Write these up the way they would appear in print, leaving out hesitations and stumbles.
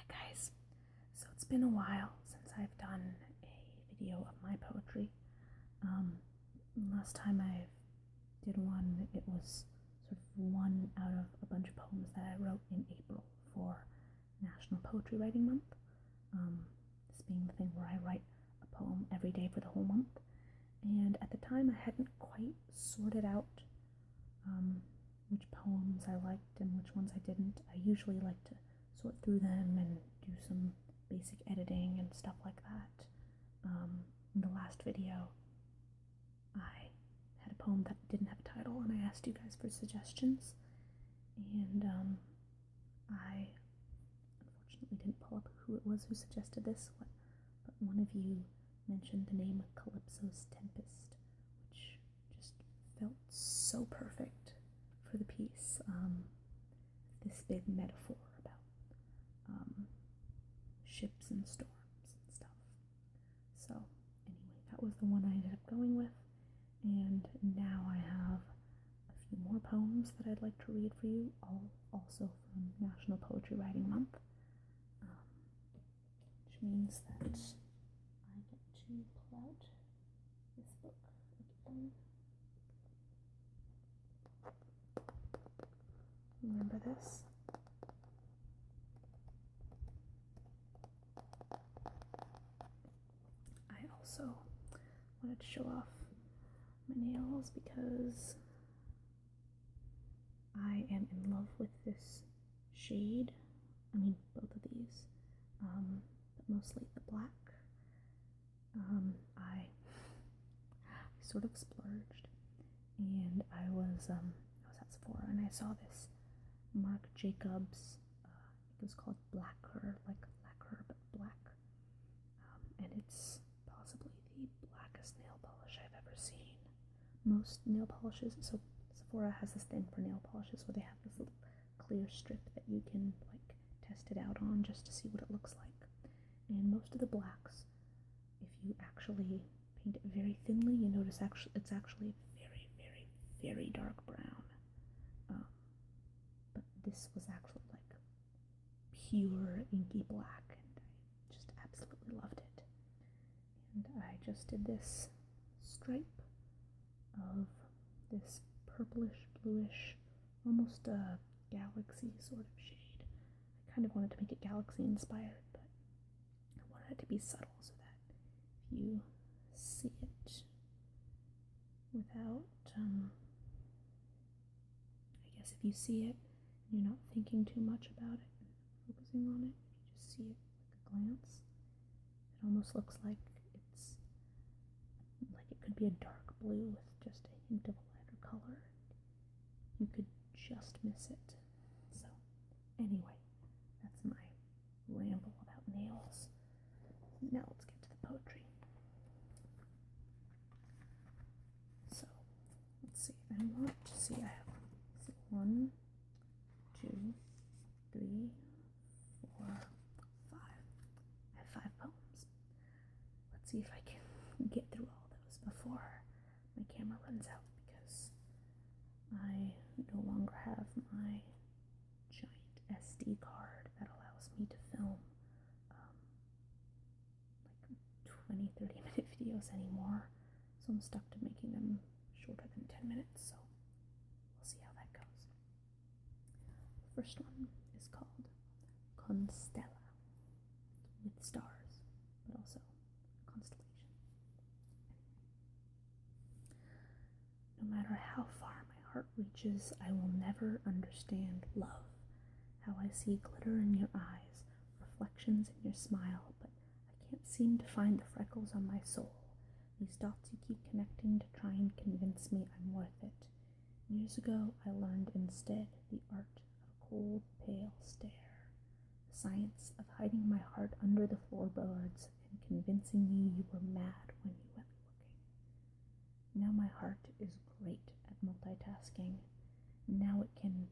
Guys, so it's been a while since I've done a video of my poetry. Last time I did one, it was sort of one out of a bunch of poems that I wrote in April for National Poetry Writing Month. This being the thing where I write a poem every day for the whole month. And at the time, I hadn't quite sorted out which poems I liked and which ones I didn't. I usually like to sort through them and do some basic editing and stuff like that. In the last video, I had a poem that didn't have a title, and I asked you guys for suggestions, and I unfortunately didn't pull up who it was who suggested this, but one of you mentioned the name Calypso's Tempest, which just felt so perfect for the piece. This big metaphor about ships and storms and stuff. So anyway, that was the one I ended up going with, and now I have a few more poems that I'd like to read for you, all also from National Poetry Writing Month, which means that I get to pull out this book again. Remember this? I also wanted to show off my nails because I am in love with this shade. I mean, both of these, but mostly the black. I sort of splurged, and I was at Sephora, and I saw this Marc Jacobs. It was called Blacker, like lacquer but black, and it's possibly the blackest nail polish I've ever seen. Most nail polishes, so Sephora has this thing for nail polishes where they have this little clear strip that you can like test it out on just to see what it looks like. And most of the blacks, if you actually paint it very thinly, you notice it's actually very, very, very dark brown. But this was actually like pure inky black, and I just absolutely loved it. And I just did this stripe of this purplish, bluish, almost a galaxy sort of shade. I kind of wanted to make it galaxy inspired, but I wanted it to be subtle so that if you see it without, I guess if you see it and you're not thinking too much about it and focusing on it, if you just see it like a glance, it almost looks like it could be a dark blue with just a hint of a lighter color. You could just miss it. So anyway, that's my ramble about nails. Now let's get to the poetry. So let's see. I want to see. I have 1, 2, 3, 4, 5. I have 5 poems. Let's see if I can get through all those before my camera runs out, because I no longer have my giant SD card that allows me to film like 20-30 minute videos anymore, so I'm stuck to making them shorter than 10 minutes, so we'll see how that goes. The first one is called Stella, with stars, but also constellation. No matter how far my heart reaches, I will never understand love. How I see glitter in your eyes, reflections in your smile, but I can't seem to find the freckles on my soul. These dots you keep connecting to try and convince me I'm worth it. Years ago, I learned instead the art of a cold, pale stare, the science of hiding my heart under the floorboards and convincing me you were mad when you went looking. Now my heart is great at multitasking. Now it can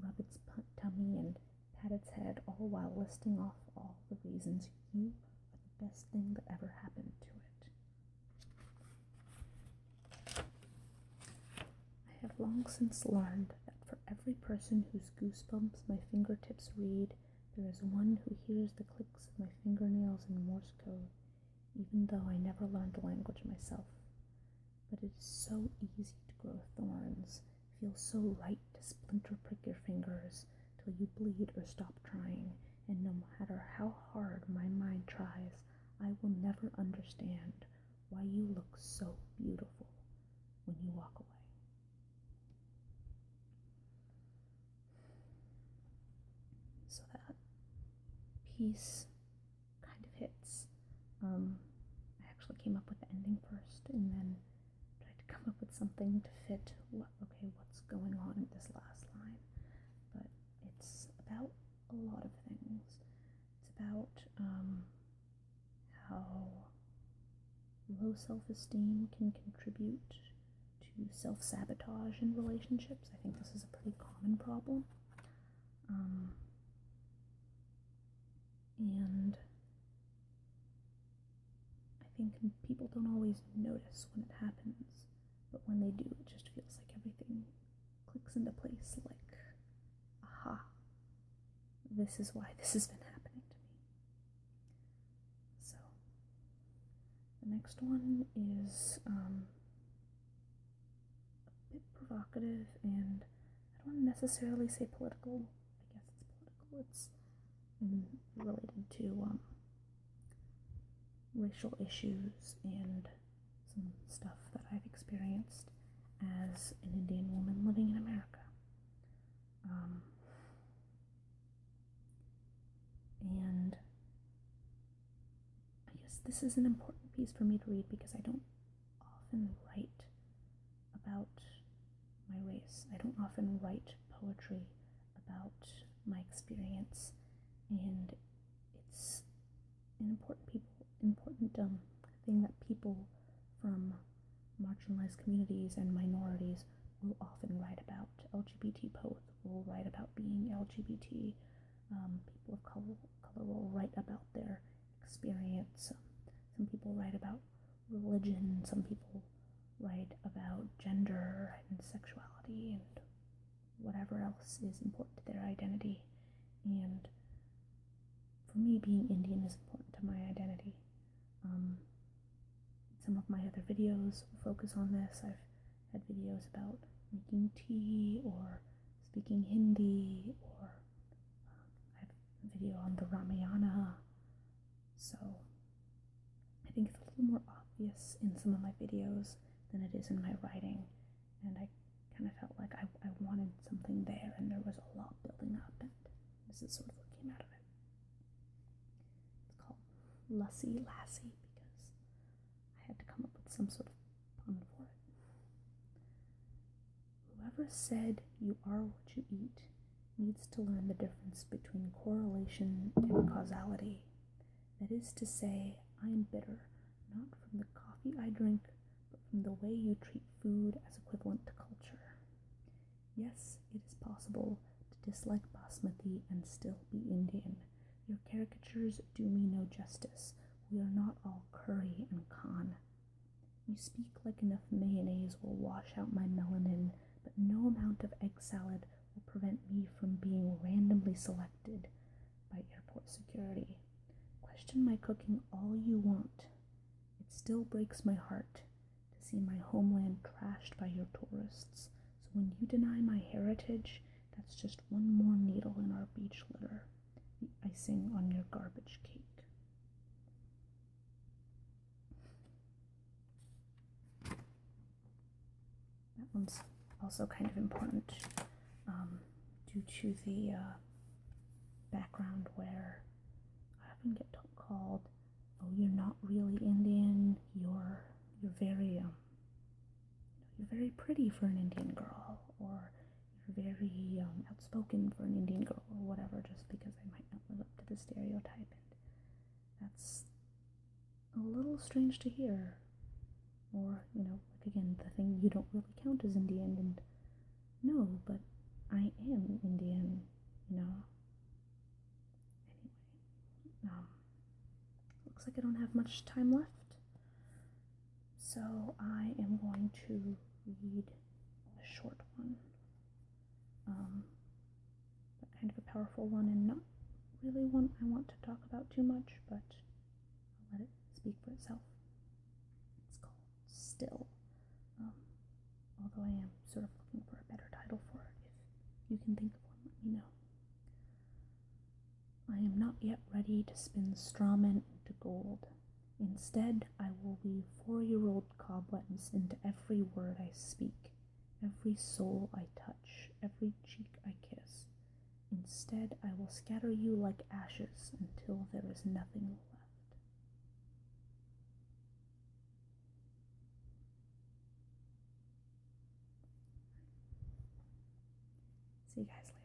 rub its tummy and pat its head, all while listing off all the reasons you are the best thing that ever happened to it. I have long since learned that for every person whose goosebumps my fingertips read, There is one who hears the clicks of my fingernails in Morse code, even though I never learned the language myself. But it is so easy to grow thorns, feels so right to splinter prick your fingers till you bleed or stop trying, and no matter how hard my mind tries, I will never understand why you look so beautiful when you walk away. So that piece kind of hits. I actually came up with the ending first and then tried to come up with something to fit what's going on in this last line. But it's about a lot of things. It's about how low self-esteem can contribute to self-sabotage in relationships. I think this is a pretty common problem. And I think people don't always notice when it happens, but when they do, it just feels like everything clicks into place, like, aha, this is why this has been happening to me. So, the next one is a bit provocative, and I don't necessarily say political. I guess it's political. It's related to racial issues and some stuff that I've experienced as an Indian woman living in America. And I guess this is an important piece for me to read because I don't often write about my race. I don't often write poetry about my experience, and it's an important thing that people from marginalized communities and minorities will often write about. LGBT poets will write about being LGBT. People of color will write about their experience. Some people write about religion. Some people write about gender and sexuality and whatever else is important to their identity. And for me, being Indian is important to my identity. Some of my other videos focus on this. I've had videos about making tea or speaking Hindi, or I have a video on the Ramayana. So I think it's a little more obvious in some of my videos than it is in my writing, and I kind of felt like I wanted something there, and there was a lot building up, and this is sort of what came out of it. It's called Lassi Lassie because I had to come up with some sort of pun for it. Whoever said you are what you eat needs to learn the difference between correlation and causality. That is to say, I am bitter, not from the coffee I drink, but from the way you treat food as equivalent to culture. Yes, it is possible to dislike basmati and still be Indian. Your caricatures do me no justice. We are not all curry and khan. You speak like enough mayonnaise will wash out my melanin, but no amount of egg salad will prevent me from being randomly selected by airport security. Question my cooking all you want. It still breaks my heart to see my homeland trashed by your tourists. So when you deny my heritage, that's just one more needle in our beach litter, the icing on your garbage cake. That one's also kind of important due to the background where I often get called, "Oh, you're not really Indian. You're very pretty for an Indian girl," or "You're very outspoken for an Indian girl," or whatever, just because I might not live up to the stereotype. And that's a little strange to hear. Or, like again, the thing, you don't really count as Indian, and no, but I am Indian, Anyway, looks like I don't have much time left, so I am going to read a short one, but kind of a powerful one, and not really one I want to talk about too much, but I'll let it speak for itself. It's called Still. Although I am sort of looking for a better title for it. If you can think of one, let me know. I am not yet ready to spin strawmen into gold. Instead, I will weave 4-year-old cobwebs into every word I speak, every soul I touch, every cheek I kiss. Instead, I will scatter you like ashes until there is nothing left. See you guys later.